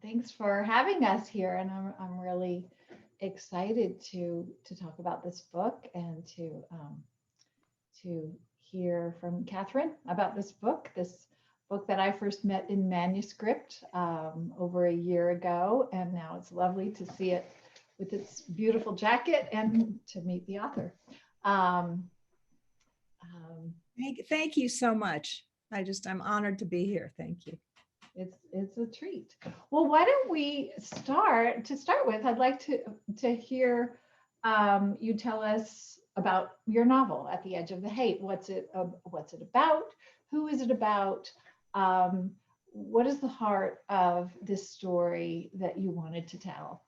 Thanks for having us here, and I'm really excited to talk about this book and to hear from Katherine about this book that I first met in manuscript over a year ago, and now it's lovely to see it with its beautiful jacket and to meet the author. Um, um, Thank you so much. I'm honored to be here. Thank you. it's a treat. Well, why don't we start? To start with, I'd like to hear you tell us about your novel, At the Edge of the Hate. What's it about? Who is it about? Um, what is the heart of this story that you wanted to tell?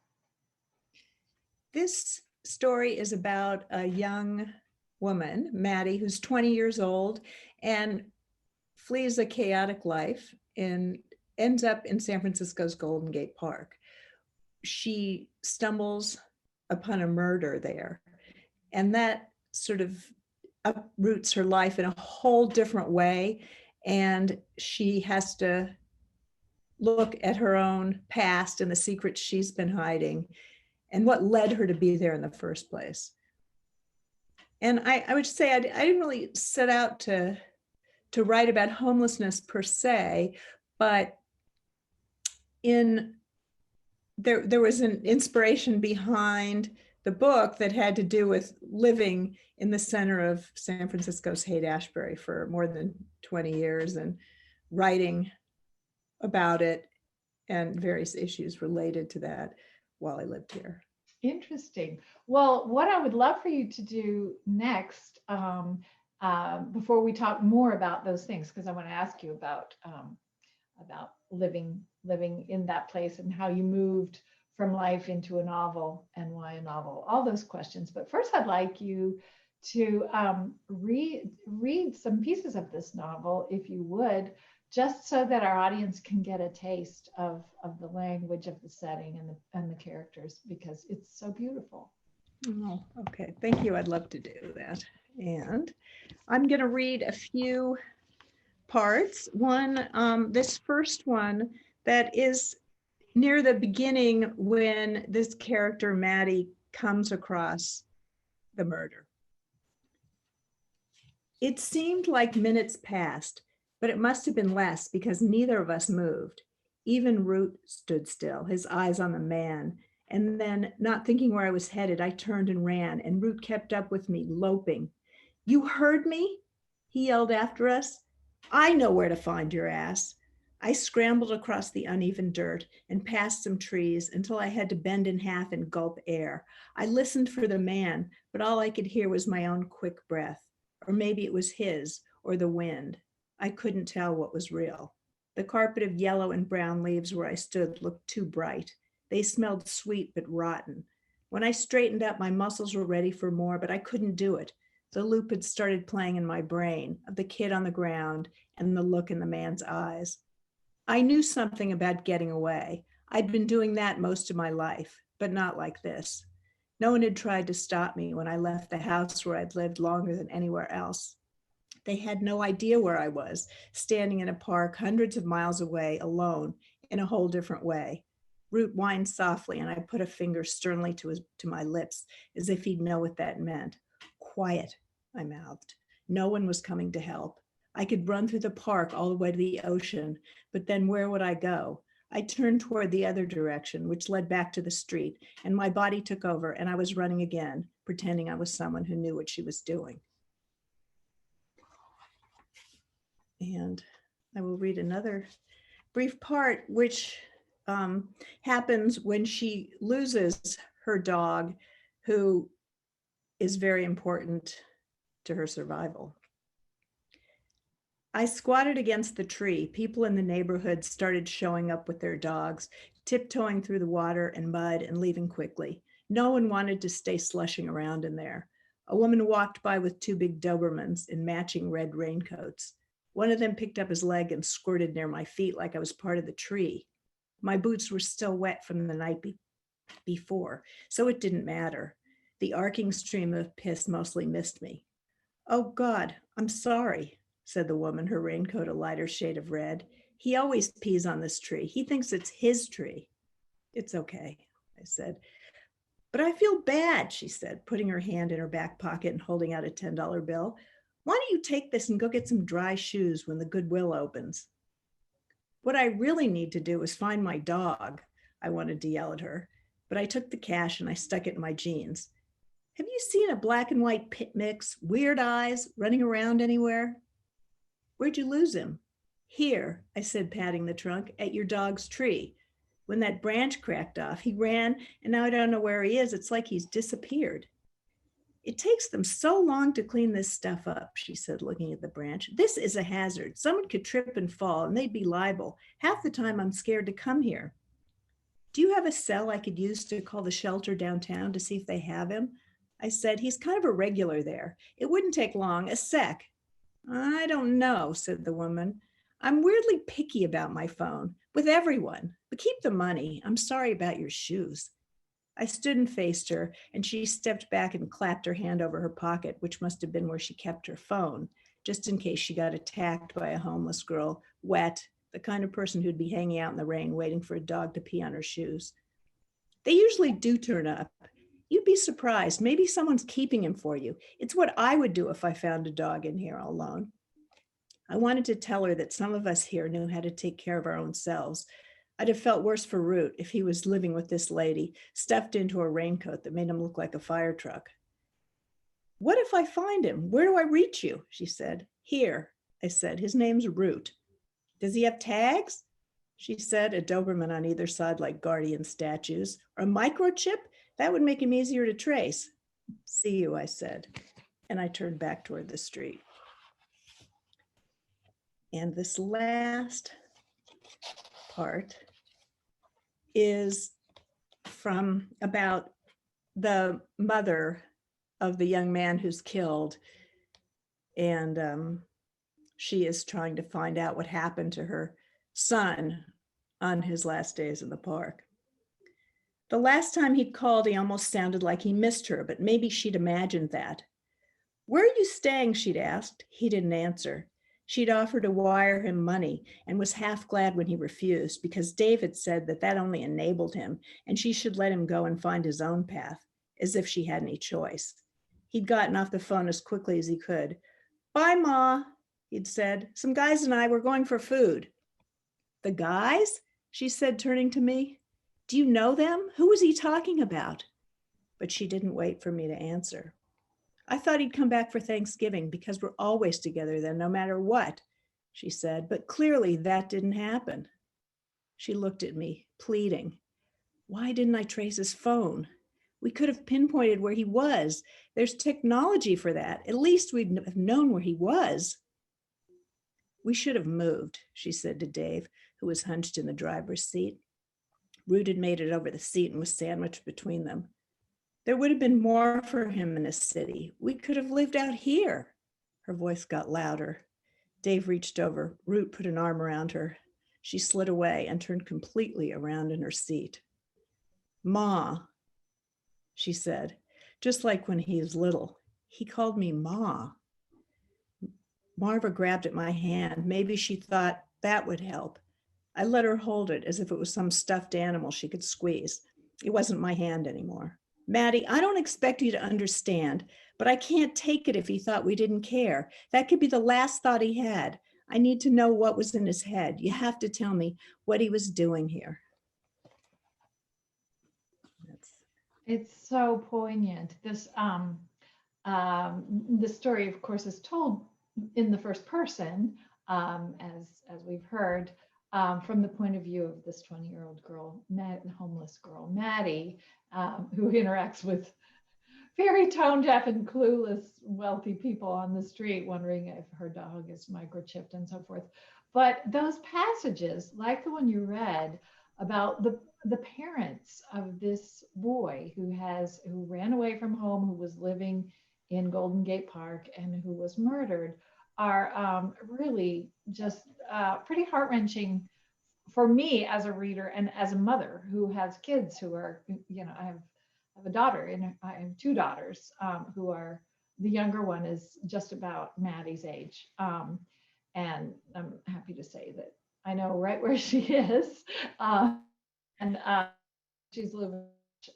This story is about a young woman, Maddie, who's 20 years old and flees a chaotic life and ends up in San Francisco's Golden Gate Park. She stumbles upon a murder there, and that sort of uproots her life in a whole different way. And she has to look at her own past and the secrets she's been hiding and what led her to be there in the first place. And I would say I didn't really set out to write about homelessness per se, but there was an inspiration behind the book that had to do with living in the center of San Francisco's Haight-Ashbury for more than 20 years and writing about it and various issues related to that while I lived here. Interesting. Well, what I would love for you to do next, before we talk more about those things, because I want to ask you about living in that place and how you moved from life into a novel and why a novel, all those questions. But first, I'd like you to read some pieces of this novel, if you would, just so that our audience can get a taste of the language of the setting and the characters, because it's so beautiful. Oh, okay. Thank you. I'd love to do that. And I'm going to read a few parts. This first one that is near the beginning when this character, Maddie, comes across the murder. It seemed like minutes passed, but it must have been less because neither of us moved. Even Root stood still, his eyes on the man. And then, not thinking where I was headed, I turned and ran, and Root kept up with me, loping. "You heard me?" he yelled after us. "I know where to find your ass." I scrambled across the uneven dirt and past some trees until I had to bend in half and gulp air. I listened for the man, but all I could hear was my own quick breath. Or maybe it was his, or the wind. I couldn't tell what was real. The carpet of yellow and brown leaves where I stood looked too bright. They smelled sweet but rotten. When I straightened up, my muscles were ready for more, but I couldn't do it. The loop had started playing in my brain of the kid on the ground and the look in the man's eyes. I knew something about getting away. I'd been doing that most of my life, but not like this. No one had tried to stop me when I left the house where I'd lived longer than anywhere else. They had no idea where I was, standing in a park hundreds of miles away, alone, in a whole different way. Root whined softly, and I put a finger sternly to my lips, as if he'd know what that meant. "Quiet," I mouthed. No one was coming to help. I could run through the park all the way to the ocean, but then where would I go? I turned toward the other direction, which led back to the street, and my body took over, and I was running again, pretending I was someone who knew what she was doing. And I will read another brief part, which happens when she loses her dog, who is very important to her survival. I squatted against the tree. People in the neighborhood started showing up with their dogs, tiptoeing through the water and mud and leaving quickly. No one wanted to stay slushing around in there. A woman walked by with two big Dobermans in matching red raincoats. One of them picked up his leg and squirted near my feet like I was part of the tree. My boots were still wet from the night before, so it didn't matter. The arcing stream of piss mostly missed me. "Oh God, I'm sorry," said the woman, her raincoat a lighter shade of red. He always pees on this tree. He thinks it's his tree. It's okay, I said. But I feel bad, she said, putting her hand in her back pocket and holding out a $10 bill. Why don't you take this and go get some dry shoes when the Goodwill opens? What I really need to do is find my dog, I wanted to yell at her, but I took the cash and I stuck it in my jeans. Have you seen a black and white pit mix, weird eyes, running around anywhere? Where'd you lose him? Here, I said, patting the trunk, at your dog's tree. When that branch cracked off, he ran, and now I don't know where he is. It's like he's disappeared. It takes them so long to clean this stuff up, she said, looking at the branch. This is a hazard. Someone could trip and fall, and they'd be liable. Half the time, I'm scared to come here. Do you have a cell I could use to call the shelter downtown to see if they have him? I said, he's kind of a regular there. It wouldn't take long, a sec. I don't know, said the woman. I'm weirdly picky about my phone, with everyone, but keep the money. I'm sorry about your shoes. I stood and faced her, and she stepped back and clapped her hand over her pocket, which must have been where she kept her phone, just in case she got attacked by a homeless girl, wet, the kind of person who'd be hanging out in the rain waiting for a dog to pee on her shoes. They usually do turn up. You'd be surprised. Maybe someone's keeping him for you. It's what I would do if I found a dog in here all alone. I wanted to tell her that some of us here knew how to take care of our own selves. I'd have felt worse for Root if he was living with this lady, stuffed into a raincoat that made him look like a fire truck. What if I find him? Where do I reach you? She said. Here, I said. His name's Root. Does he have tags? She said, a Doberman on either side like guardian statues. Or a microchip? That would make him easier to trace. See you, I said. And I turned back toward the street. And this last part is from about the mother of the young man who's killed. And she is trying to find out what happened to her son on his last days in the park. The last time he'd called, he almost sounded like he missed her, but maybe she'd imagined that. Where are you staying? She'd asked. He didn't answer. She'd offered to wire him money and was half glad when he refused, because David said that only enabled him and she should let him go and find his own path, as if she had any choice. He'd gotten off the phone as quickly as he could. Bye, Ma, he'd said. Some guys and I were going for food. The guys? She said, turning to me. Do you know them? Who was he talking about? But she didn't wait for me to answer. I thought he'd come back for Thanksgiving because we're always together then, no matter what, she said, but clearly that didn't happen. She looked at me, pleading. Why didn't I trace his phone? We could have pinpointed where he was. There's technology for that. At least we'd have known where he was. We should have moved, she said to Dave, who was hunched in the driver's seat. Root had made it over the seat and was sandwiched between them. There would have been more for him in a city. We could have lived out here. Her voice got louder. Dave reached over. Root put an arm around her. She slid away and turned completely around in her seat. Ma, she said, just like when he was little. He called me Ma. Marva grabbed at my hand. Maybe she thought that would help. I let her hold it as if it was some stuffed animal she could squeeze. It wasn't my hand anymore. Maddie, I don't expect you to understand, but I can't take it if he thought we didn't care. That could be the last thought he had. I need to know what was in his head. You have to tell me what he was doing here. It's so poignant. The story, of course, is told in the first person, as we've heard, from the point of view of this 20-year-old girl, homeless girl, Maddie, who interacts with very tone deaf and clueless wealthy people on the street, wondering if her dog is microchipped and so forth. But those passages, like the one you read about the parents of this boy who ran away from home, who was living in Golden Gate Park and who was murdered, are really just pretty heart-wrenching for me as a reader and as a mother who has kids who are, I have a daughter and I have two daughters who are, the younger one is just about Maddie's age. And I'm happy to say that I know right where she is. Uh, and she's living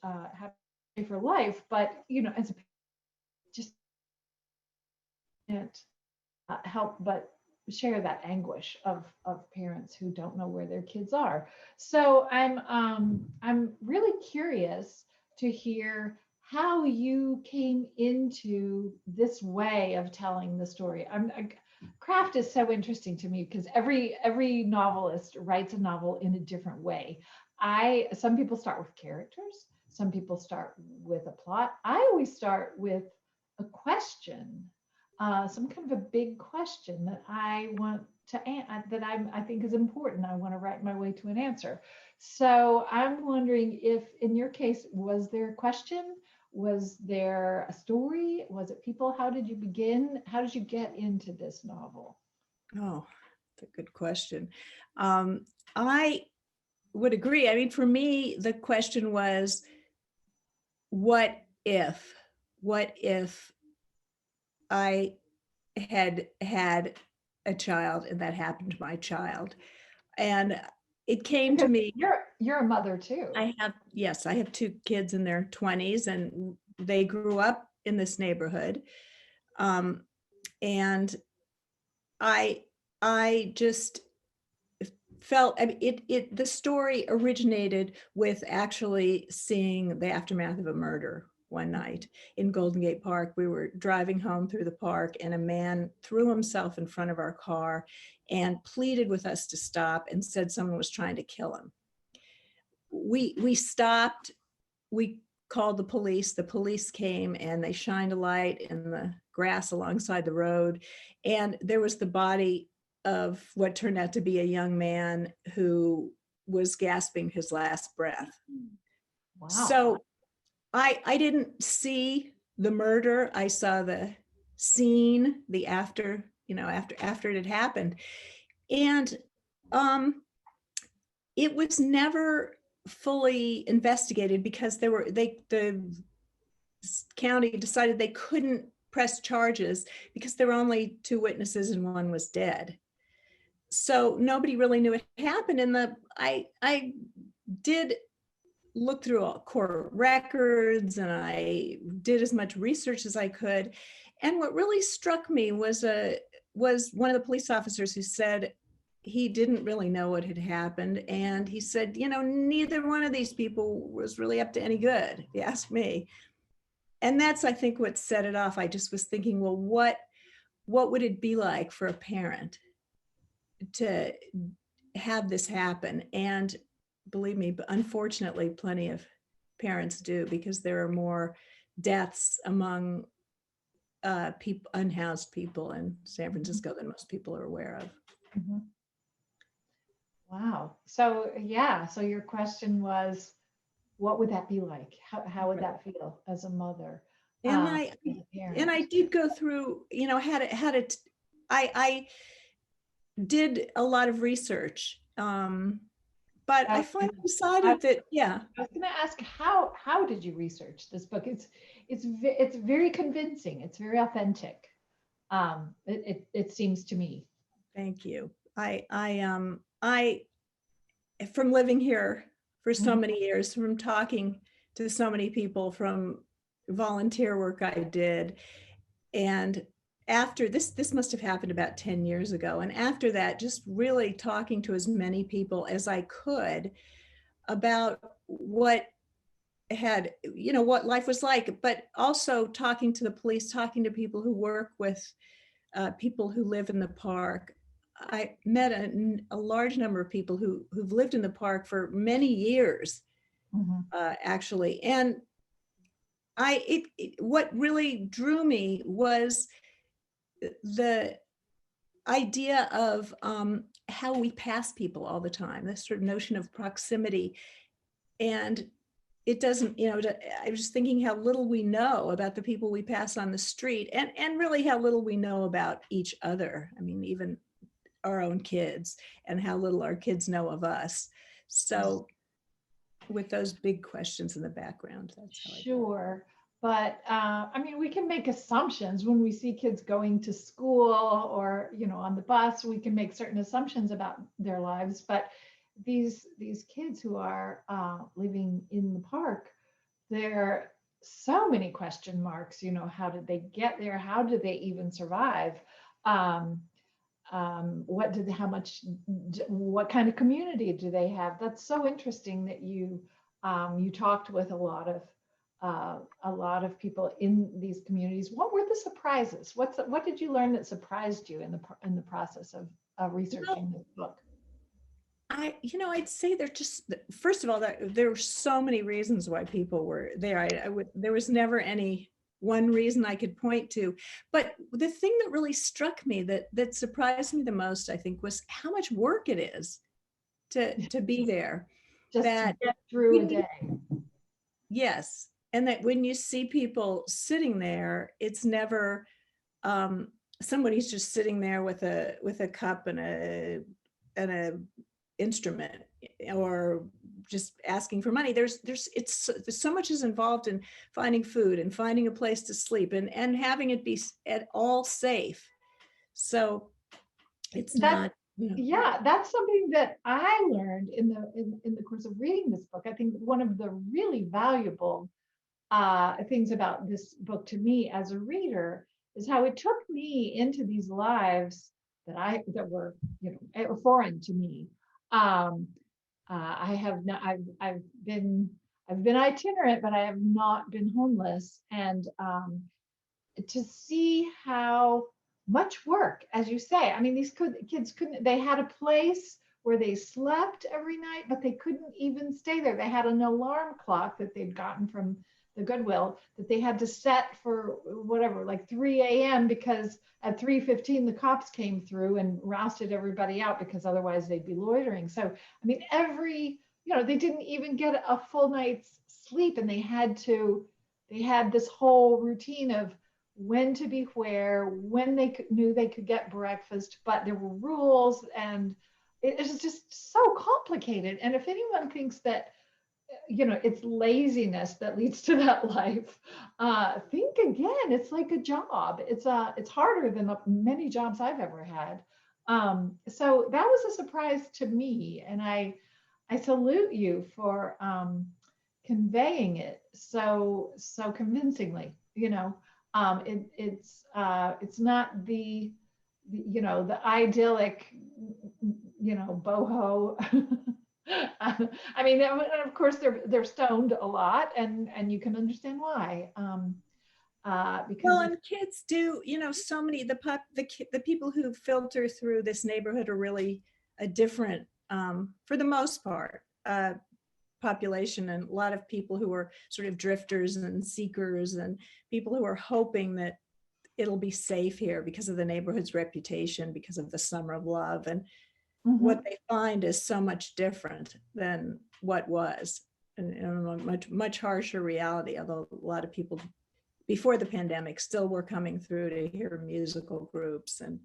happy for life. But, as a just can't help but share that anguish of parents who don't know where their kids are. So I'm really curious to hear how you came into this way of telling the story. Craft is so interesting to me because every novelist writes a novel in a different way. I Some people start with characters, some people start with a plot. I always start with a question, some kind of a big question that I want to I think is important. I want to write my way to an answer. So I'm wondering if, in your case, was there a question? Was there a story? Was it people? How did you begin? How did you get into this novel? Oh, that's a good question. I would agree. I mean, for me, the question was, what if? What if I had had a child and that happened to my child? And it came to Because me. you're a mother too. Yes, I have two kids in their 20s and they grew up in this neighborhood. Um, and I, I just felt, I mean, the story originated with actually seeing the aftermath of a murder one night in Golden Gate Park. We were driving home through the park and a man threw himself in front of our car and pleaded with us to stop and said someone was trying to kill him. We stopped, we called the police. The police came and they shined a light in the grass alongside the road. And there was the body of what turned out to be a young man who was gasping his last breath. Wow. So I didn't see the murder. I saw the scene, the after, after it had happened. And it was never fully investigated because the county decided they couldn't press charges because there were only two witnesses and one was dead. So nobody really knew it happened. And I did look through all court records and I did as much research as I could. And what really struck me was one of the police officers who said he didn't really know what had happened. And he said, neither one of these people was really up to any good, if you ask me. And that's, I think, what set it off. I just was thinking, well, what would it be like for a parent to have this happen? And believe me, but unfortunately, plenty of parents do, because there are more deaths among people, unhoused people in San Francisco than most people are aware of. Mhm. Wow. So yeah, so your question was, what would that be like? How would Right. that feel as a mother, And I as a and parent? I did go through, I did a lot of research. But I I was finally gonna, I, decided that, yeah, I was going to ask, how did you research this book? It's very convincing. It's very authentic. It seems to me. thank you. I from living here for so Mhm. many years, from talking to so many people, from volunteer work I did, and after this must have happened about 10 years ago. And after that, just really talking to as many people as I could about what what life was like, but also talking to the police, talking to people who work with people who live in the park. I met a large number of people who've lived in the park for many years, Mhm. actually. And what really drew me was the idea of how we pass people all the time, this sort of notion of proximity. And it doesn't, I was just thinking how little we know about the people we pass on the street, and really how little we know about each other. I mean, even our own kids, and how little our kids know of us. So with those big questions in the background, that's how I got. Sure. I mean, we can make assumptions when we see kids going to school or, on the bus, we can make certain assumptions about their lives. But these kids who are living in the park, there are so many question marks. How did they get there? How did they even survive? Um, what kind of community do they have? That's so interesting that you talked with a lot of people in these communities. What were the surprises? What did you learn that surprised you in the process of Well, researching this book? I'd say they're just, first of all, that there were so many reasons why people were there. There was never any one reason I could point to. But the thing that really struck me, that surprised me the most, I think, was how much work it is to be there. Just to That get through a when day. yes, and that when you see people sitting there, it's never somebody's just sitting there with a cup and a instrument, or just asking for money. There's so much is involved in finding food and finding a place to sleep and having it be at all safe. So it's That not, you know. Yeah, that's something that I learned in the course of reading this book. I think one of the really valuable things about this book to me as a reader is how it took me into these lives that were foreign to me. Um, I have not I've been itinerant, but I have not been homeless, and to see how much work, as you say. I mean, kids couldn't, they had a place where they slept every night, but they couldn't even stay there. They had an alarm clock that they'd gotten from the Goodwill that they had to set for whatever, like 3 a.m. because at 3:15 the cops came through and rousted everybody out because otherwise they'd be loitering. So, I mean, they didn't even get a full night's sleep, and they had this whole routine of when to be where, when knew they could get breakfast, but there were rules, and it was just so complicated. And if anyone thinks that it's laziness that leads to that life, think again. It's like a job. It's harder than many jobs I've ever had. So that was a surprise to me, and I salute you for conveying it so convincingly. It's not the idyllic boho. I mean, of course they're stoned a lot, and you can understand why. Because Well, and kids do, so many, the people who filter through this neighborhood are really a different, for the most part, population, and a lot of people who are sort of drifters and seekers, and people who are hoping that it'll be safe here because of the neighborhood's reputation, because of the summer of love. And what Mhm. they find is so much different than what was, and a much harsher reality. Although a lot of people before the pandemic still were coming through to hear musical groups, and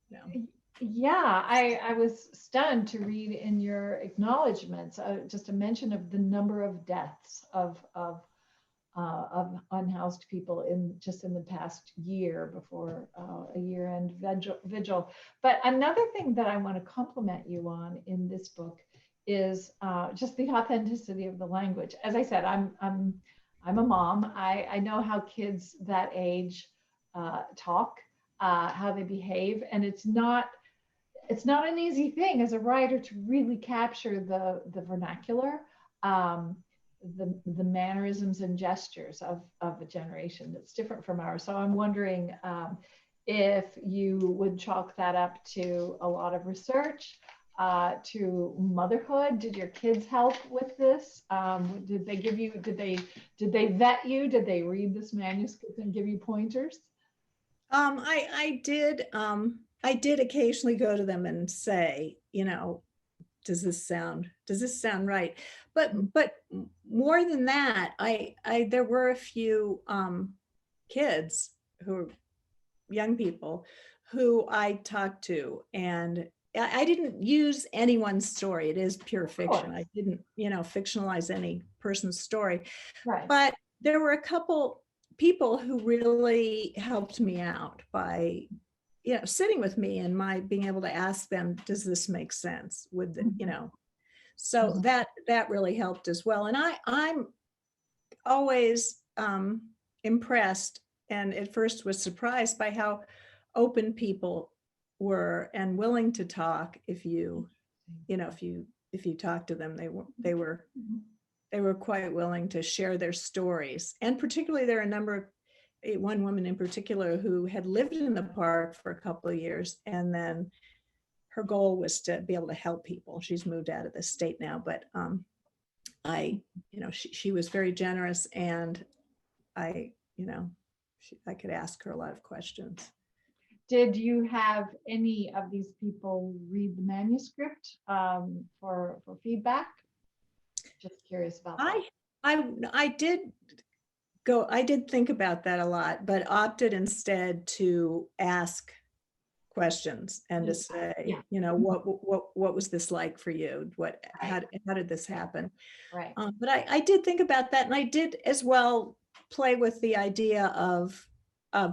you know. Yeah, I was stunned to read in your acknowledgments just a mention of the number of deaths of unhoused people in the past year before a year-end vigil. But another thing that I want to compliment you on in this book is just the authenticity of the language. As I said, I'm a mom. I know how kids that age talk, how they behave, and it's not an easy thing as a writer to really capture the vernacular, um, the mannerisms and gestures of a generation that's different from ours. So I'm wondering if you would chalk that up to a lot of research, to motherhood. Did your kids help with this? Did they give you? Did they vet you? Did they read this manuscript and give you pointers? I did occasionally go to them and say, does this sound right? But more than that, there were a few kids who were young people who I talked to, and I didn't use anyone's story. It is pure Of fiction. course, I didn't, fictionalize any person's story. right. But there were a couple people who really helped me out by, sitting with me and my being able to ask them, does this make sense with the. So Mhm. that really helped as well. And I'm always impressed, and at first was surprised by how open people were and willing to talk. If you talk to them, they were quite willing to share their stories. And particularly, there are a number of, one woman in particular who had lived in the park for a couple of years, and then her goal was to be able to help people. She's moved out of the state now, but she was very generous, and I could ask her a lot of questions. Did you have any of these people read the manuscript for feedback? Just curious about that. I did think about that a lot, but opted instead to ask questions and to say, what was this like for you? How did this happen? Right. But I did think about that, and I did as well play with the idea of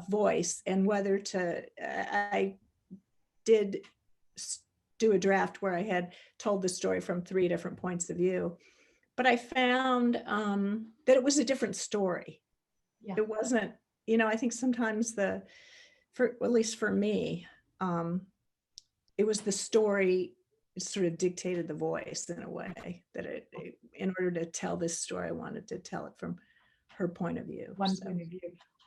voice and whether to. I did do a draft where I had told the story from 3 different points of view, but I found that it was a different story. Yeah. It wasn't, I think sometimes at least for me, it was the story sort of dictated the voice in a way that in order to tell this story, I wanted to tell it from her point of view. Point of view.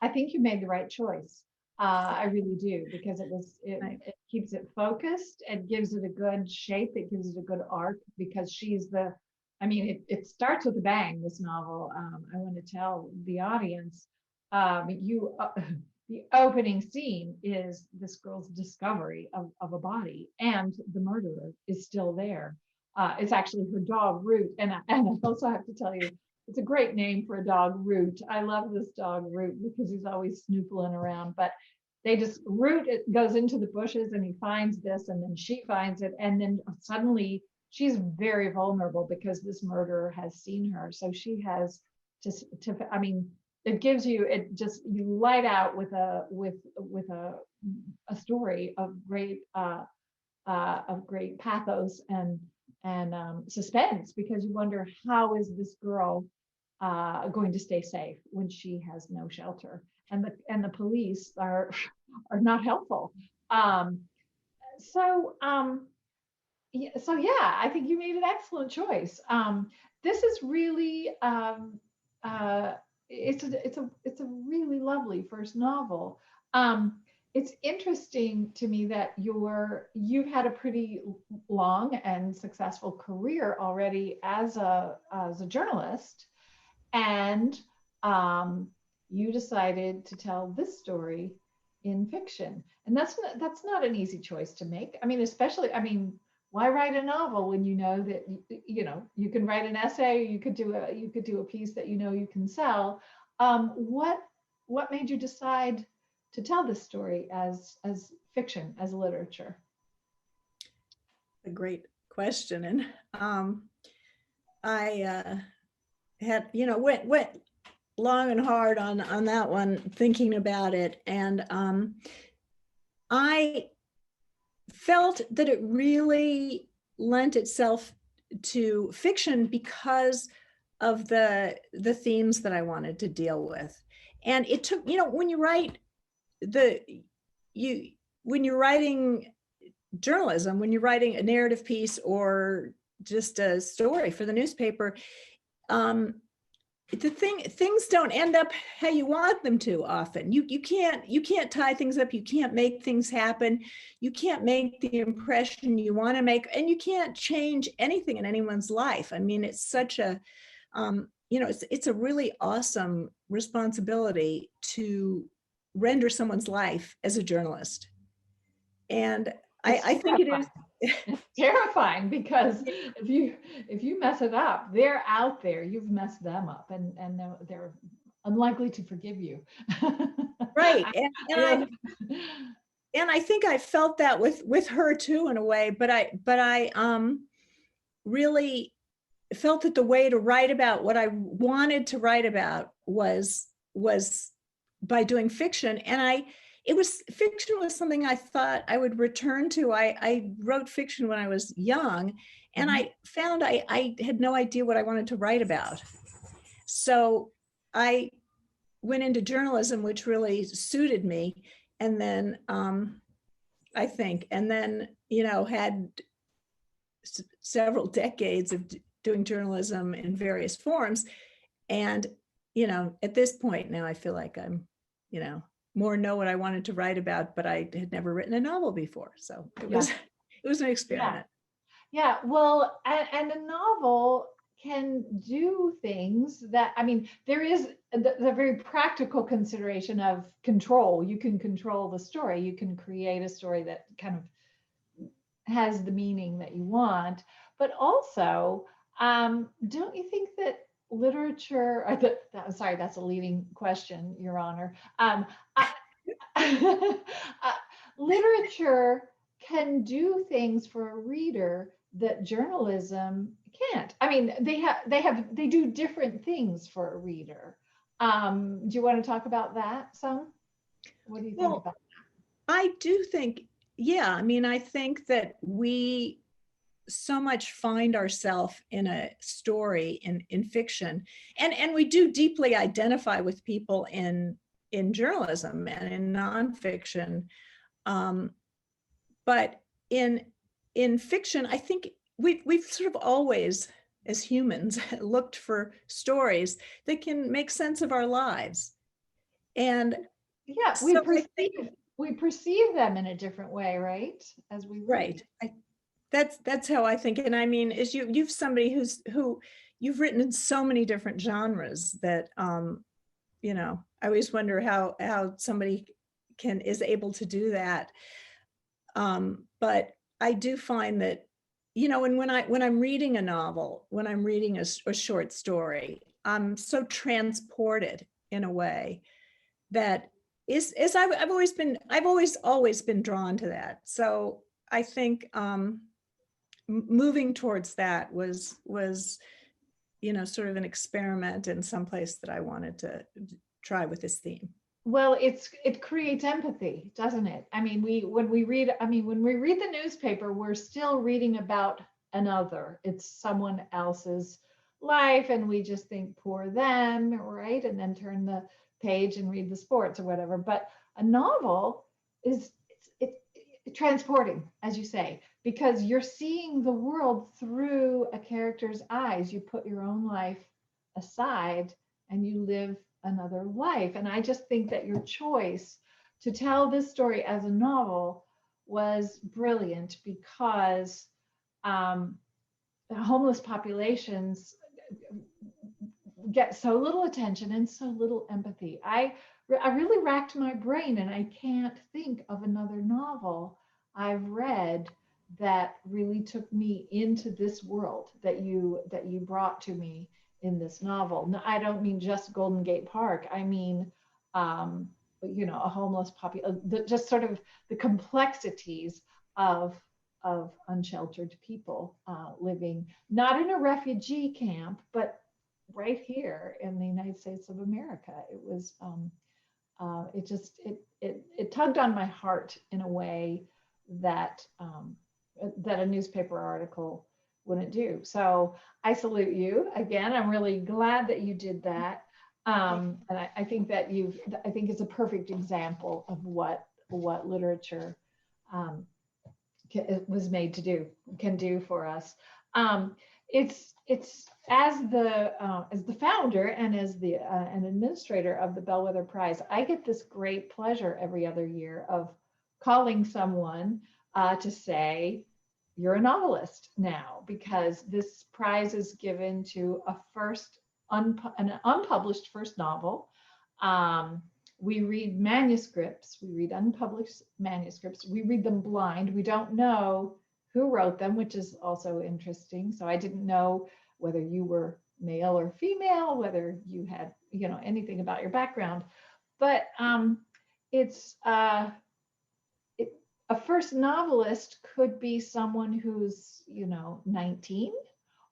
I think you made the right choice. I really do, because it keeps it focused. It gives it a good shape. It gives it a good arc, because it starts with a bang, this novel. I want to tell the audience, the opening scene is this girl's discovery of a body, and the murderer is still there. It's actually her dog, Root. And I also have to tell you, it's a great name for a dog, Root. I love this dog, Root, because he's always snoopling around. But Root goes into the bushes and he finds this, and then she finds it. And then suddenly she's very vulnerable because this murderer has seen her. So she has it gives you, you light out with a story of great pathos and suspense, because you wonder, how is this girl going to stay safe when she has no shelter, and the police are not helpful. I think you made an excellent choice. This is really it's a really lovely first novel. It's interesting to me that you've had a pretty long and successful career already as a journalist, and you decided to tell this story in fiction, and that's not an easy choice to make. Why write a novel when you know that you can write an essay, you could do a piece that you can sell. What made you decide to tell this story as fiction, as literature? A great question, and I had went long and hard on that one, thinking about it, and I felt that it really lent itself to fiction because of the themes that I wanted to deal with. And it took, when you write when you're writing journalism, when you're writing a narrative piece or just a story for the newspaper, things don't end up how you want them to often. You can't tie things up, you can't make things happen, you can't make the impression you want to make, and you can't change anything in anyone's life. It's such a it's a really awesome responsibility to render someone's life as a journalist. And I think it is. It's terrifying, because if you mess it up, they're out there, you've messed them up, and they're unlikely to forgive you. Right. And I think I felt that with her too, in a way, but I really felt that the way to write about what I wanted to write about was by doing fiction. And fiction was something I thought I would return to. I wrote fiction when I was young, and I found I had no idea what I wanted to write about. So I went into journalism, which really suited me. And then I think, and then, had several decades of doing journalism in various forms. And, at this point now, I feel like I'm, more know what I wanted to write about, but I had never written a novel before. So it was an experiment. Yeah. Well, and a novel can do things that, I mean, there is the very practical consideration of control. You can control the story. You can create a story that kind of has the meaning that you want. But also, don't you think that literature, sorry, that's a leading question, Your Honor. I, literature can do things for a reader that journalism can't. I mean, they do different things for a reader. Do you want to talk about that some? What do you think about that? I do think, yeah, I mean, I think that we so much find ourselves in a story in fiction, and we do deeply identify with people in journalism and in nonfiction, but in fiction, I think we've sort of always, as humans, looked for stories that can make sense of our lives. And yeah, so we perceive them in a different way, right? As we read. Right. That's how I think. And I mean, is you've somebody who you've written in so many different genres that I always wonder how somebody is able to do that. But I do find that, and when I'm reading a novel, when I'm reading a short story, I'm so transported in a way that I've always been drawn to that. So I think moving towards that was sort of an experiment in some place that I wanted to try with this theme. Well, it creates empathy, doesn't it? I mean, when we read the newspaper, we're still reading about another. It's someone else's life, and we just think poor them, right? And then turn the page and read the sports or whatever. But a novel is transporting, as you say, because you're seeing the world through a character's eyes. You put your own life aside and you live another life. And I just think that your choice to tell this story as a novel was brilliant, because homeless populations get so little attention and so little empathy. I really racked my brain, and I can't think of another novel I've read that really took me into this world that you brought to me in this novel. No, I don't mean just Golden Gate Park. I mean, a homeless population, just sort of the complexities of unsheltered people living not in a refugee camp, but right here in the United States of America. It was it tugged on my heart in a way that that a newspaper article wouldn't do. So I salute you again. I'm really glad that you did that. And I think that I think it's a perfect example of what literature was made to do, can do for us. It's as the founder and as an administrator of the Bellwether Prize, I get this great pleasure every other year of calling someone to say, you're a novelist now, because this prize is given to an unpublished first novel. We read manuscripts, we read unpublished manuscripts, we read them blind. We don't know who wrote them, which is also interesting. So I didn't know whether you were male or female, whether you had, anything about your background. But it's a first novelist could be someone who's, 19,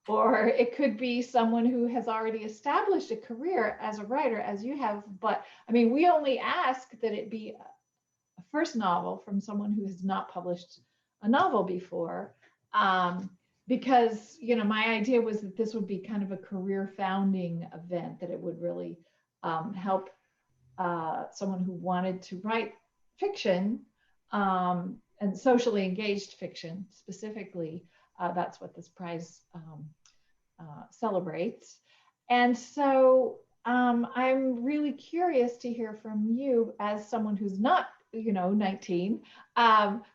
or it could be someone who has already established a career as a writer, as you have. But I mean, we only ask that it be a first novel from someone who has not published a novel before. Because, my idea was that this would be kind of a career founding event, that it would really help someone who wanted to write fiction, and socially engaged fiction specifically. That's what this prize celebrates. And so I'm really curious to hear from you, as someone who's not 19,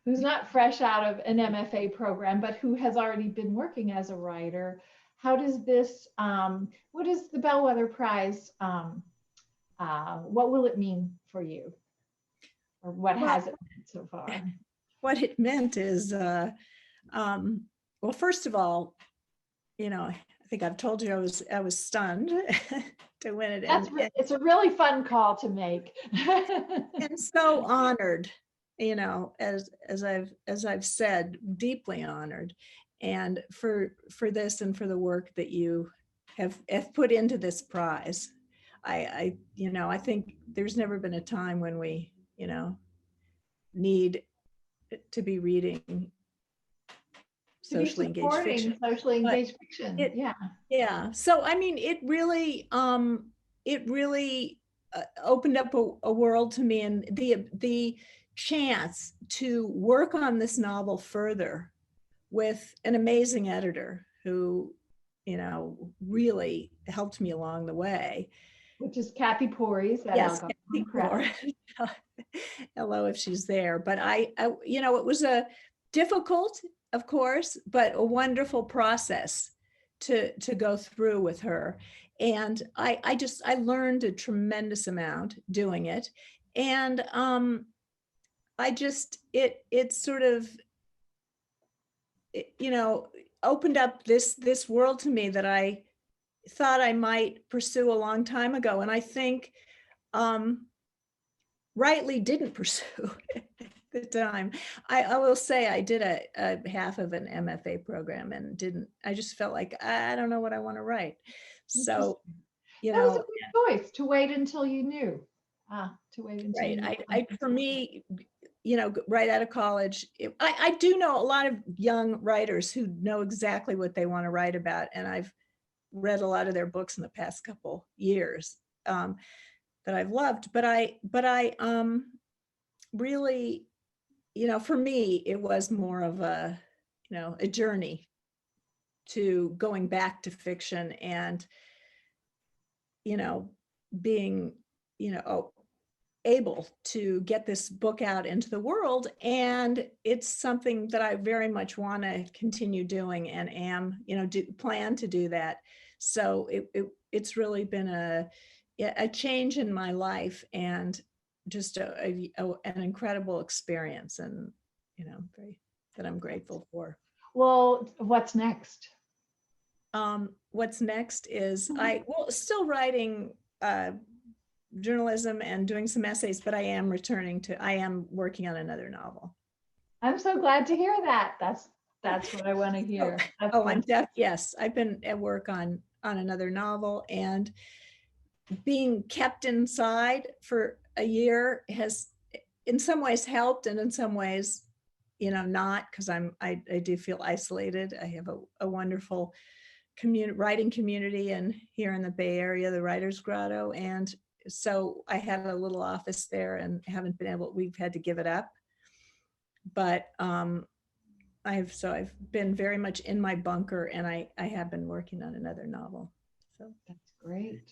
who's not fresh out of an MFA program, but who has already been working as a writer. How does this, what is the Bellwether Prize? What will it mean for you? Or what Well, has it meant so far? what it meant is, well, first of all, I think I've told you I was stunned to win it. It's a really fun call to make. And so honored, as I've said, deeply honored, and for this and for the work that you have put into this prize. I think there's never been a time when we, need to be reading socially engaged fiction. Socially engaged fiction. Yeah. So I mean, it really opened up a world to me, and the chance to work on this novel further with an amazing editor who, really helped me along the way. Which is Kathy Porries. Yes, Kathy Porries. Hello, if she's there. But I, it was a difficult, of course, but a wonderful process to go through with her. And I learned a tremendous amount doing it. And it sort of, opened up this world to me that I thought I might pursue a long time ago. And I think rightly didn't pursue at the time. I will say I did a half of an MFA program and I just felt like, I don't know what I want to write. So, that was a good choice, to wait until you knew. To wait until right. you knew. For me, right out of college, I do know a lot of young writers who know exactly what they want to write about. And I've read a lot of their books in the past couple years that I've loved, but I really, for me, it was more of a journey to going back to fiction and, being, able to get this book out into the world. And it's something that I very much want to continue doing, and am, plan to do that. So it's really been a change in my life, and just an incredible experience, and that I'm grateful for. Well, what's next? What's next is still writing journalism and doing some essays, but I am working on another novel. I'm so glad to hear that. That's what I want to hear. Yes, I've been at work on another novel, and being kept inside for a year has in some ways helped, and in some ways, not, because I do feel isolated. I have a wonderful writing community here in the Bay Area, the Writers Grotto, and so I had a little office there and we've had to give it up. But I've been very much in my bunker, and I have been working on another novel. So that's great.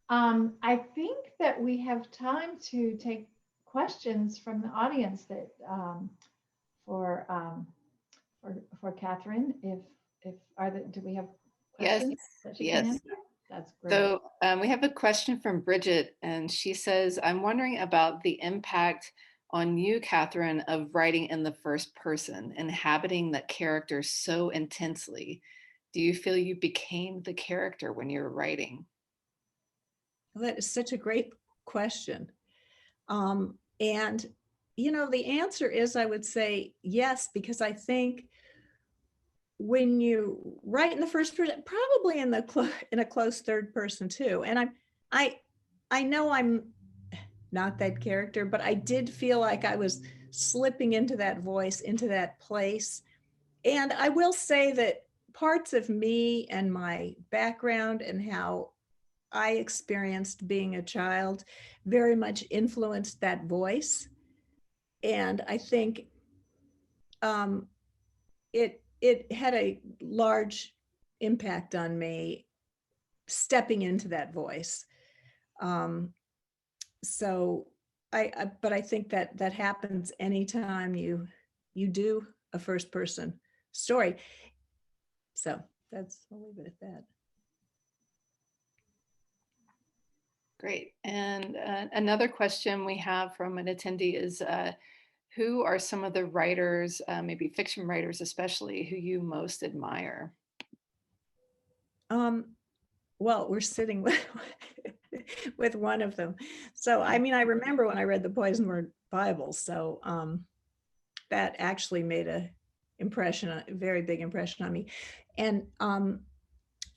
I think that we have time to take questions from the audience that for Katherine. Do we have questions? Yes. That's great. So we have a question from Bridget, and she says, I'm wondering about the impact on you, Katherine, of writing in the first person, inhabiting that character so intensely. Do you feel you became the character when you were writing? Well, that is such a great question. And, the answer is, I would say yes, because I think when you write in the first person, probably in a close third person too. And I know I'm not that character, but I did feel like I was slipping into that voice, into that place. And I will say that parts of me and my background and how I experienced being a child very much influenced that voice. And I think um, it had a large impact on me stepping into that voice. Um, so but I think that that happens anytime you do a first person story. So I'll leave it at that. Great. And another question we have from an attendee is, who are some of the writers, maybe fiction writers especially, who you most admire? Well, we're sitting with one of them. So, I mean, I remember when I read the Poison Word Bible. So that actually made a very big impression on me. And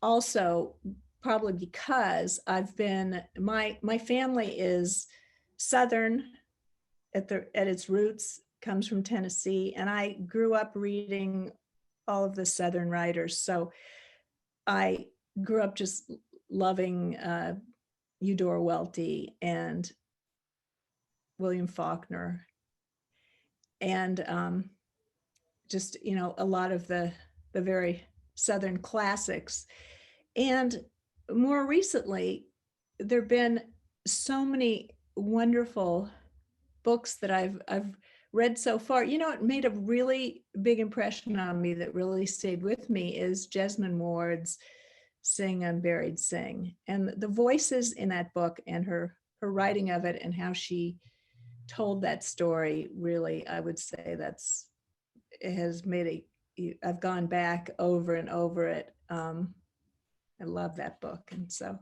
also probably because my family is Southern at its roots, comes from Tennessee, and I grew up reading all of the Southern writers. So I grew up just loving Eudora Welty and William Faulkner, and just a lot of the very Southern classics. And more recently, there've been so many wonderful books that I've read so far. It made a really big impression on me that really stayed with me is Jesmyn Ward's Sing Unburied Sing. And the voices in that book and her writing of it and how she told that story, really, I would say it has made I've gone back over and over it. I love that book. And so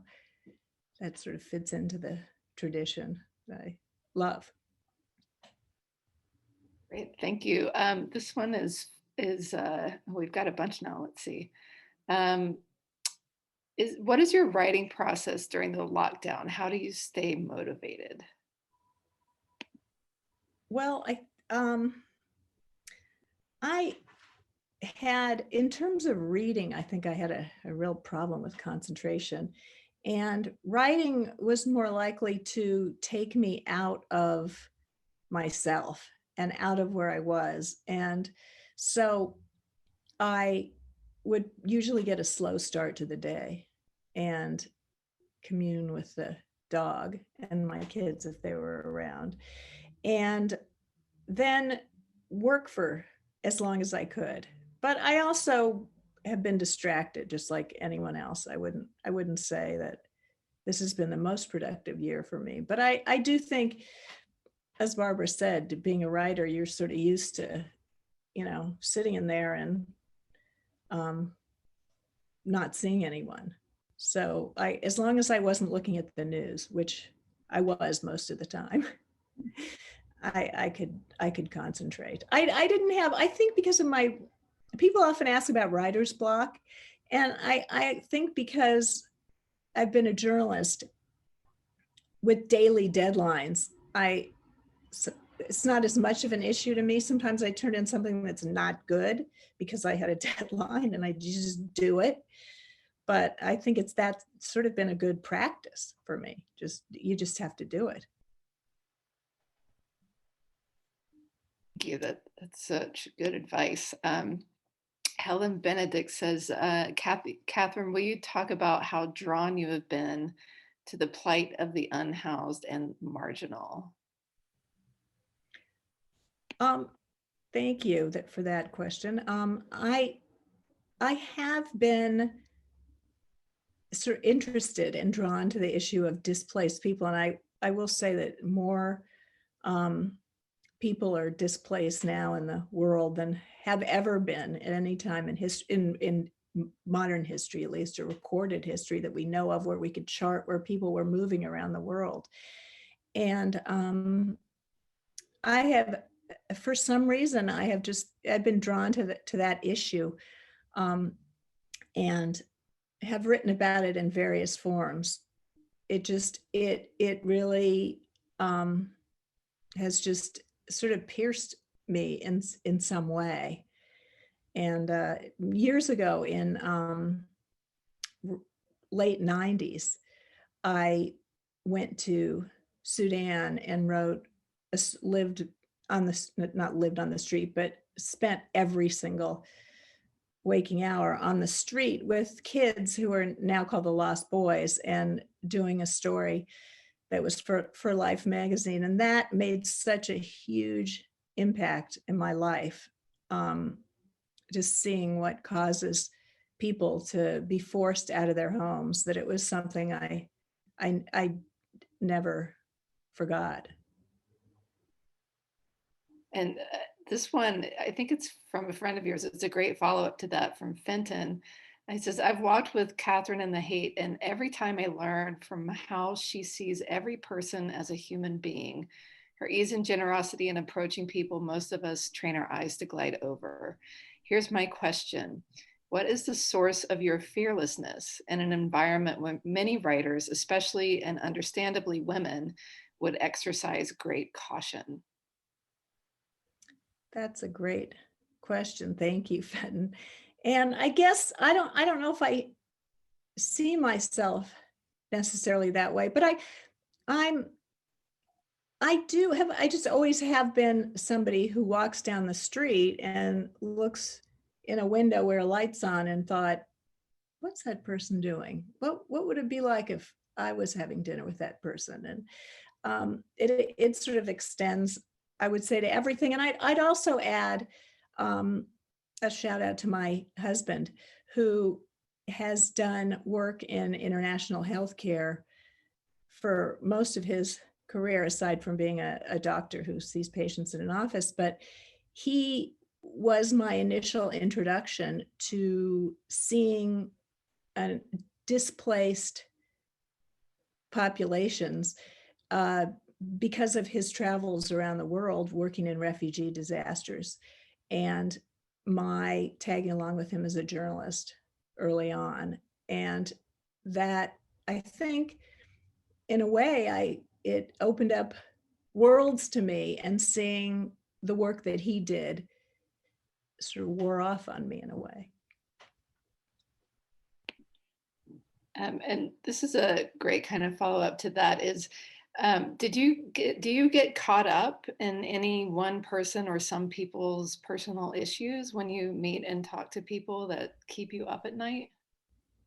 that sort of fits into the tradition that I love. Great, thank you. This one is we've got a bunch now. Let's see. What is your writing process during the lockdown? How do you stay motivated? Well, I had, in terms of reading, I think I had a real problem with concentration, and writing was more likely to take me out of myself and out of where I was. And so I would usually get a slow start to the day and commune with the dog and my kids if they were around, and then work for as long as I could. But I also have been distracted just like anyone else. I wouldn't say that this has been the most productive year for me, but I do think, as Barbara said, being a writer, you're sort of used to, sitting in there and not seeing anyone. So as long as I wasn't looking at the news, which I was most of the time, I could concentrate. I didn't have, I think because of people often ask about writer's block. And I think because I've been a journalist with daily deadlines, it's not as much of an issue to me. Sometimes I turn in something that's not good because I had a deadline and I just do it. But I think that's sort of been a good practice for me. You just have to do it. Thank you. That's such good advice. Helen Benedict says, Katherine, will you talk about how drawn you have been to the plight of the unhoused and marginal? Thank you for that question. I have been sort of interested and drawn to the issue of displaced people, and I will say that more people are displaced now in the world than have ever been at any time in history, in modern history, at least, or recorded history that we know of, where we could chart where people were moving around the world. And I have, for some reason, I've been drawn to that issue. and have written about it in various forms. It really has just sort of pierced me in some way. And years ago, in late 90s, I went to Sudan and lived on the, not lived on the street, but spent every single waking hour on the street with kids who are now called the Lost Boys, and doing a story that was for Life magazine. And that made such a huge impact in my life. Just seeing what causes people to be forced out of their homes, that it was something I never forgot. And this one, I think it's from a friend of yours. It's a great follow-up to that from Fenton. He says, I've walked with Katherine in the hate, and every time I learn from how she sees every person as a human being, her ease and generosity in approaching people most of us train our eyes to glide over. Here's my question. What is the source of your fearlessness in an environment where many writers, especially and understandably women, would exercise great caution? That's a great question. Thank you, Fenton. And I guess I don't know if I see myself necessarily that way, but I just always have been somebody who walks down the street and looks in a window where a light's on and thought, what's that person doing? What would it be like if I was having dinner with that person? And it sort of extends, I would say, to everything. And I'd also add a shout out to my husband, who has done work in international healthcare for most of his career, aside from being a doctor who sees patients in an office. But he was my initial introduction to seeing displaced populations because of his travels around the world working in refugee disasters, and my tagging along with him as a journalist early on. And that, I think, in a way, it opened up worlds to me, and seeing the work that he did sort of wore off on me in a way. And this is a great kind of follow-up to that is, do you get caught up in any one person or some people's personal issues when you meet and talk to people that keep you up at night?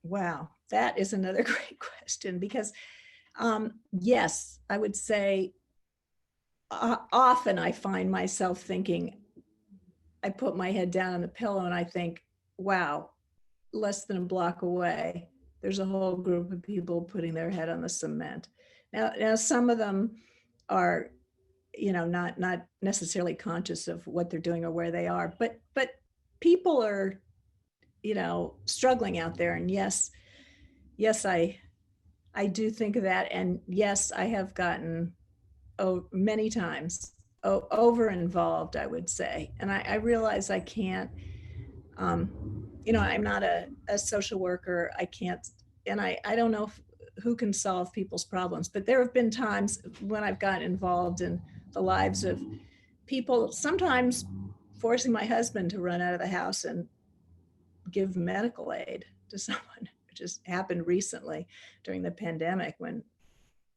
Wow, that is another great question, because yes, I would say often I find myself thinking, I put my head down on the pillow and I think, wow, less than a block away, there's a whole group of people putting their head on the cement. Now some of them are, not necessarily conscious of what they're doing or where they are, but people are, struggling out there. And yes, I do think of that. And yes, I have gotten many times over involved, I would say. And I realize I can't, I'm not a social worker. I can't, and I don't know who can solve people's problems, but there have been times when I've gotten involved in the lives of people, sometimes forcing my husband to run out of the house and give medical aid to someone, which just happened recently during the pandemic, when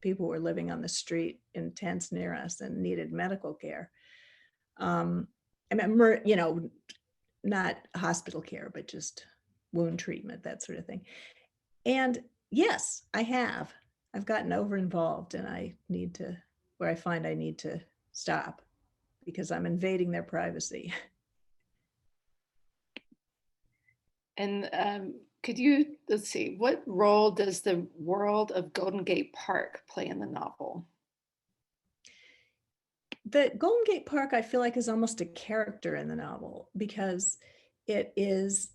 people were living on the street in tents near us and needed medical care. I mean, not hospital care, but just wound treatment, that sort of thing. And yes, I've gotten over involved, and I find I need to stop, because I'm invading their privacy. And let's see, what role does the world of Golden Gate Park play in the novel? The Golden Gate Park, I feel like, is almost a character in the novel, because it is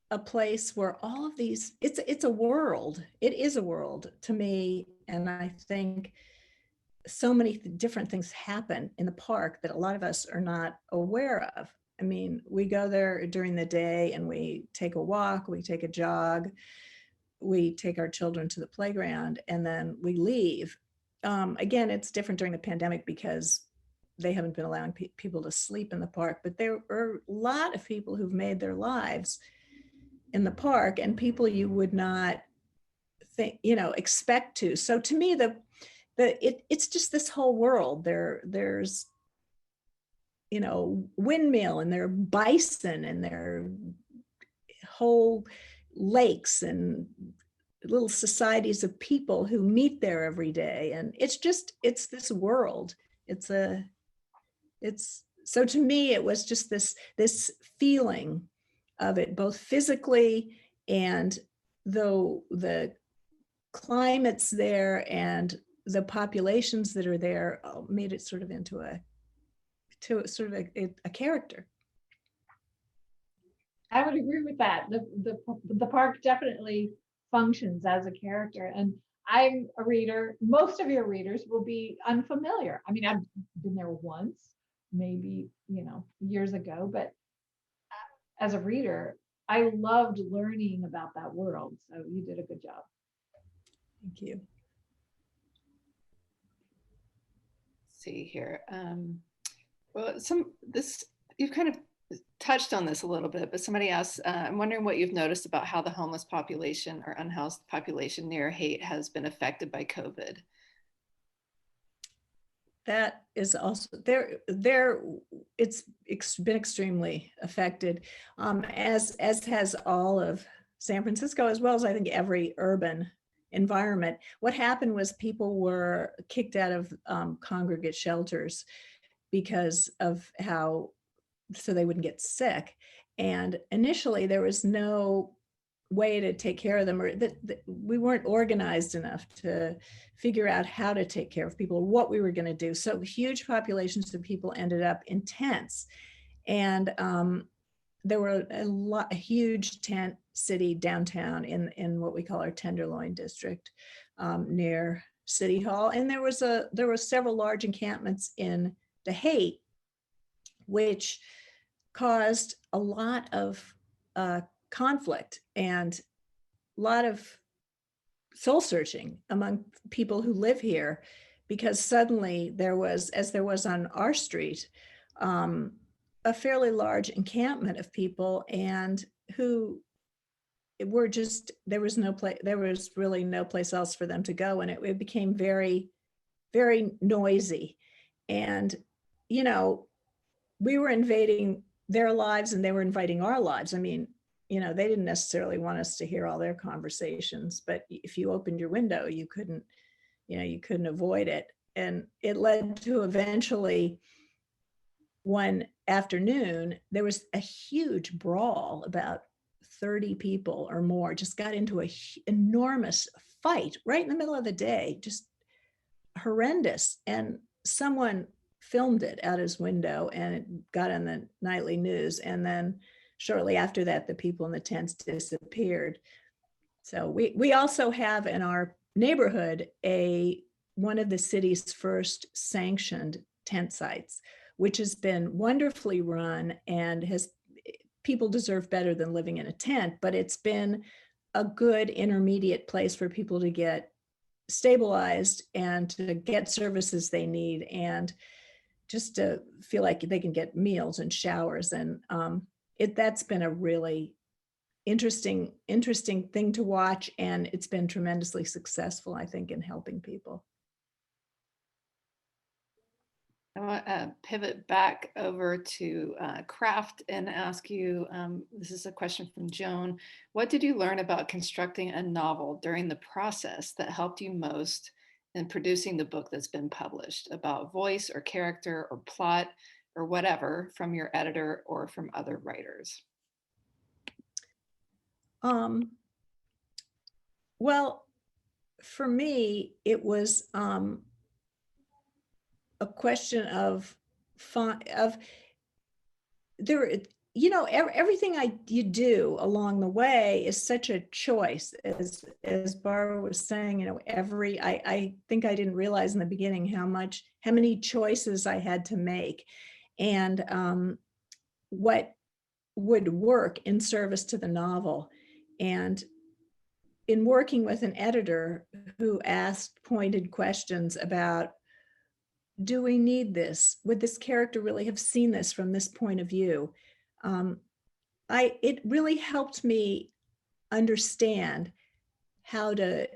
a place where all of these, it's a world. It is a world to me. And I think so many different things happen in the park that a lot of us are not aware of. I mean, we go there during the day and we take a walk, we take a jog, we take our children to the playground, and then we leave. Again, it's different during the pandemic because they haven't been allowing people to sleep in the park, but there are a lot of people who've made their lives in the park, and people you would not think, expect to. So to me, it's just this whole world. There's windmill, and there are bison, and there are whole lakes and little societies of people who meet there every day. And it's this world. So to me, it was just this feeling of it, both physically, and though the climates there and the populations that are there made it sort of into a character. I would agree with that. The park definitely functions as a character. And I'm a reader. Most of your readers will be unfamiliar. I mean, I've been there once, maybe, years ago, but as a reader, I loved learning about that world. So you did a good job. Thank you. Let's see here. Well, you've kind of touched on this a little bit, but somebody asked, I'm wondering what you've noticed about how the homeless population or unhoused population near Haight has been affected by COVID. That is also it's been extremely affected, as has all of San Francisco, as well as I think every urban environment. What happened was people were kicked out of congregate shelters because of so they wouldn't get sick. And initially there was no way to take care of them, or that we weren't organized enough to figure out how to take care of people, or what we were going to do. So huge populations of people ended up in tents. And there were a huge tent city downtown in what we call our Tenderloin district, near City Hall. And there were several large encampments in the Haight, which caused a lot of conflict and a lot of soul searching among people who live here, because suddenly there was, as there was on our street, a fairly large encampment of people, and who were just, there was really no place else for them to go. And it became very, very noisy. And, we were invading their lives and they were inviting our lives. I mean, they didn't necessarily want us to hear all their conversations, but if you opened your window, you couldn't avoid it. And it led to eventually one afternoon, there was a huge brawl. About 30 people or more just got into an enormous fight right in the middle of the day, just horrendous. And someone filmed it out his window and it got on the nightly news. And then shortly after that, the people in the tents disappeared. So we also have in our neighborhood one of the city's first sanctioned tent sites, which has been wonderfully run, and people deserve better than living in a tent, but it's been a good intermediate place for people to get stabilized and to get services they need, and just to feel like they can get meals and showers. And that's been a really interesting thing to watch, and it's been tremendously successful, I think, in helping people. I want to pivot back over to craft and ask you, this is a question from Joan. What did you learn about constructing a novel during the process that helped you most in producing the book that's been published, about voice or character or plot or whatever, from your editor or from other writers? Well, for me, it was a question of everything you do along the way is such a choice, as Barbara was saying. I think I didn't realize in the beginning how many choices I had to make. And what would work in service to the novel. And in working with an editor who asked pointed questions about, do we need this? Would this character really have seen this from this point of view? It really helped me understand how to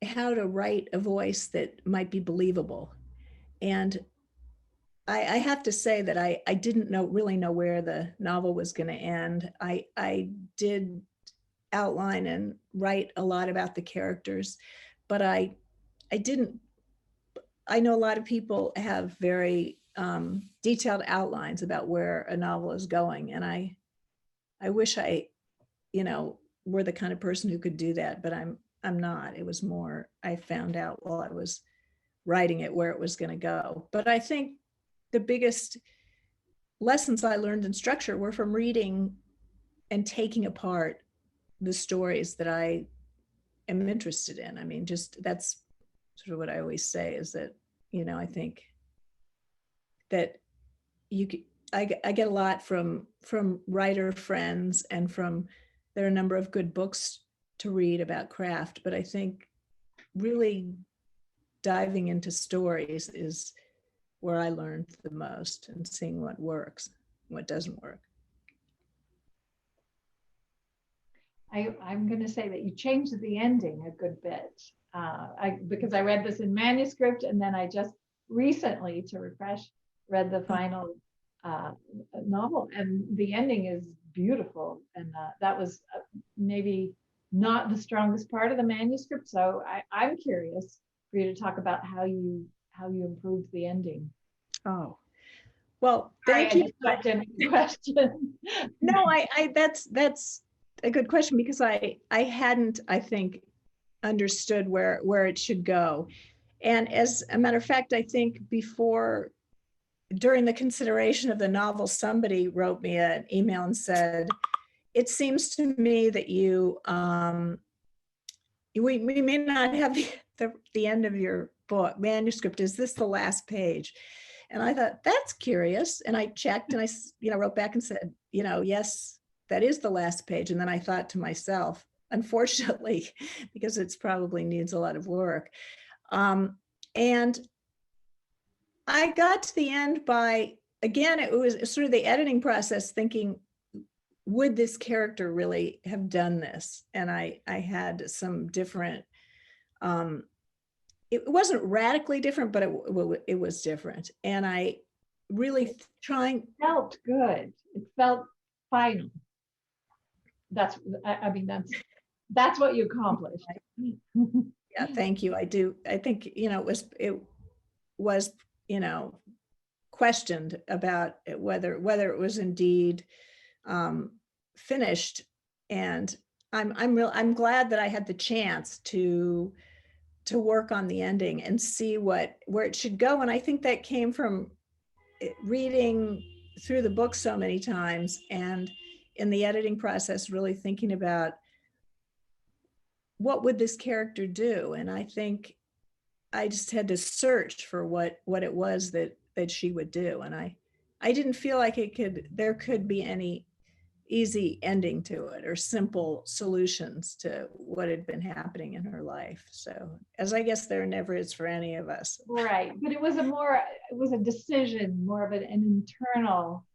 write a voice that might be believable. And I have to say that I didn't really know where the novel was going to end. I did outline and write a lot about the characters, but I didn't. I know a lot of people have very detailed outlines about where a novel is going, and I wish I, were the kind of person who could do that, but I'm not. It was more, I found out while I was writing it where it was going to go. But I think the biggest lessons I learned in structure were from reading and taking apart the stories that I am interested in. I mean, just that's sort of what I always say, is that, I think that I get a lot from writer friends, and there are a number of good books to read about craft, but I think really diving into stories is where I learned the most, and seeing what works, what doesn't work. I'm going to say that you changed the ending a good bit, because I read this in manuscript, and then I just recently, to refresh, read the final novel, and the ending is beautiful. And that was maybe not the strongest part of the manuscript. So I'm curious for you to talk about how you improved the ending. Oh, well, thank you. Question. No, that's a good question, because I hadn't, I think, understood where it should go. And as a matter of fact, I think during the consideration of the novel, somebody wrote me an email and said, it seems to me that we may not have the end of your book manuscript. Is this the last page? And I thought, that's curious. And I checked, and I wrote back and said, yes, that is the last page. And then I thought to myself, unfortunately, because it's probably needs a lot of work. And I got to the end by, again, it was sort of the editing process, thinking, would this character really have done this? And I had some different, it wasn't radically different, but it was different. And I really felt good. It felt final. That's what you accomplished. Yeah, thank you. I do. I think, it was, questioned about whether it was indeed finished. And I'm glad that I had the chance to work on the ending and see where it should go. And I think that came from reading through the book so many times, and in the editing process, really thinking about what would this character do. And I think I just had to search for what it was that she would do. And I didn't feel like there could be any easy ending to it or simple solutions to what had been happening in her life. So, as I guess there never is for any of us. Right. But it was a decision, more of an internal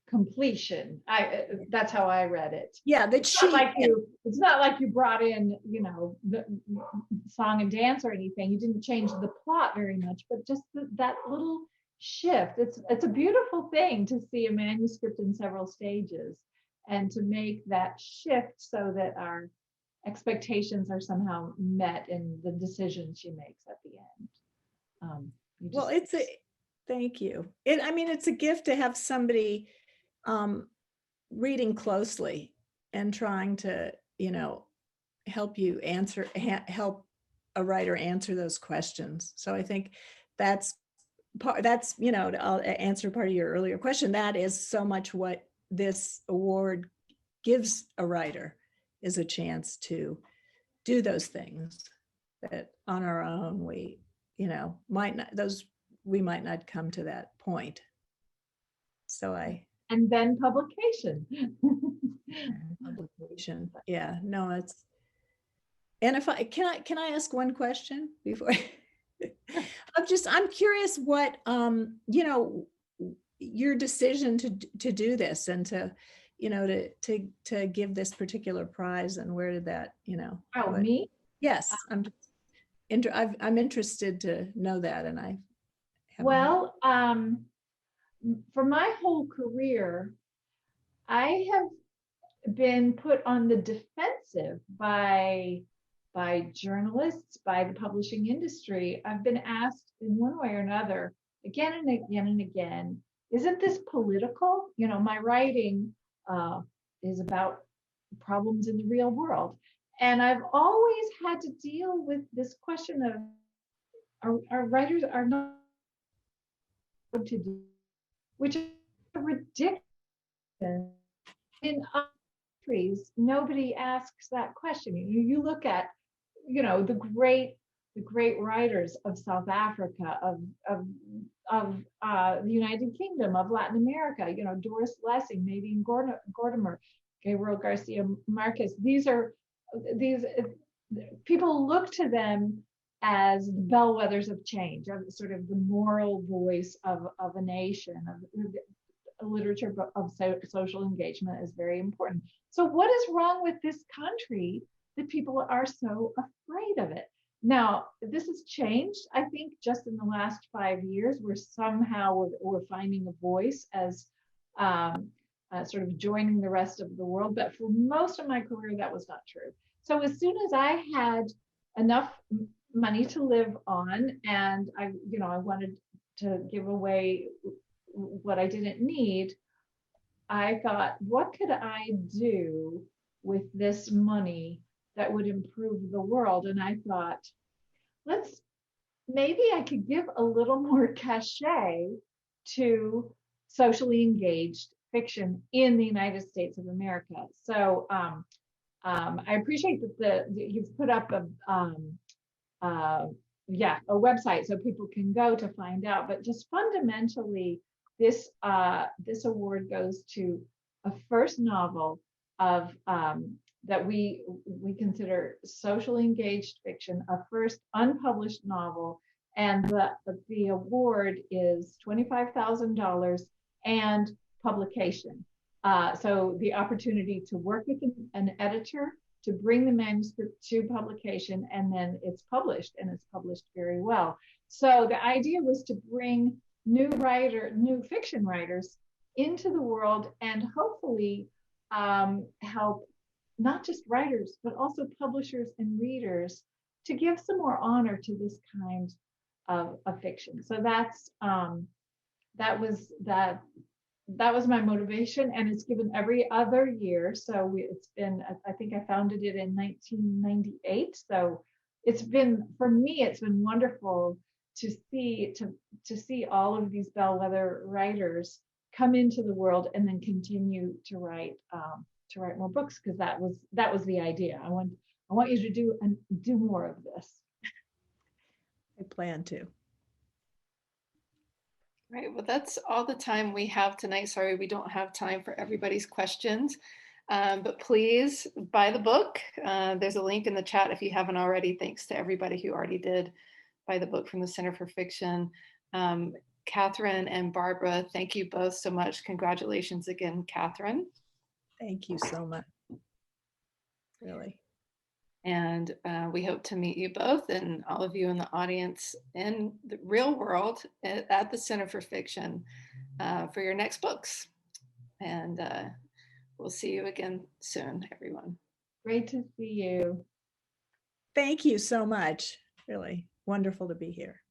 completion. That's how I read it. Yeah, it's not like you brought in, the song and dance or anything. You didn't change the plot very much, but just that little shift. It's a beautiful thing to see a manuscript in several stages, and to make that shift so that our expectations are somehow met in the decisions she makes at the end. Thank you. It's a gift to have somebody reading closely and trying to, help a writer answer those questions. So I think that's, I'll answer part of your earlier question. That is so much what this award gives a writer, is a chance to do those things that on our own we, might not, those we might not come to that point. So and then publication. publication. Yeah, no, it's, and if can I ask one question before? I'm curious what, you know, your decision to do this and to, you know, to give this particular prize, and where did that, you know? Oh, me? Yes, I'm interested to know that, and I haven't heard. Well, for my whole career, I have been put on the defensive by journalists, by the publishing industry. I've been asked in one way or another, again and again and again, isn't this political? You know, my writing is about problems in the real world. And I've always had to deal with this question of our writers are not to do, which is ridiculous. In other countries, nobody asks that question. You look at, you know, the great writers of South Africa, of the United Kingdom, of Latin America, you know, Doris Lessing, Nadine Gordimer, Gabriel Garcia Marquez. These people look to them as the bellwethers of change, of sort of the moral voice of a nation. Literature of social engagement is very important. So what is wrong with this country that people are so afraid of it? Now, this has changed, I think, just in the last 5 years. We're finding a voice as sort of joining the rest of the world. But for most of my career, that was not true. So as soon as I had enough money to live on, and I wanted to give away what I didn't need, I thought, what could I do with this money that would improve the world? And I thought, maybe I could give a little more cachet to socially engaged fiction in the United States of America. So I appreciate that you've put up a website so people can go to find out. But just fundamentally, this award goes to a first novel of that we consider socially engaged fiction, a first unpublished novel, and the award is $25,000 and publication. So the opportunity to work with an editor to bring the manuscript to publication, and then it's published, and it's published very well. So the idea was to bring new fiction writers into the world, and hopefully help not just writers, but also publishers and readers to give some more honor to this kind of fiction. So that was my motivation, and it's given every other year. So it's been, I think I founded it in 1998. So it's been, for me, it's been wonderful to see all of these bellwether writers come into the world and then continue to write more books, because that was the idea. I want you to do more of this. I plan to. Right. Well, that's all the time we have tonight. Sorry, we don't have time for everybody's questions, but please buy the book. There's a link in the chat if you haven't already. Thanks to everybody who already did buy the book from the Center for Fiction. Katherine and Barbara, thank you both so much. Congratulations again, Katherine. Thank you so much. Really. And we hope to meet you both and all of you in the audience in the real world at the Center for Fiction for your next books. And we'll see you again soon, everyone. Great to see you. Thank you so much. Really wonderful to be here.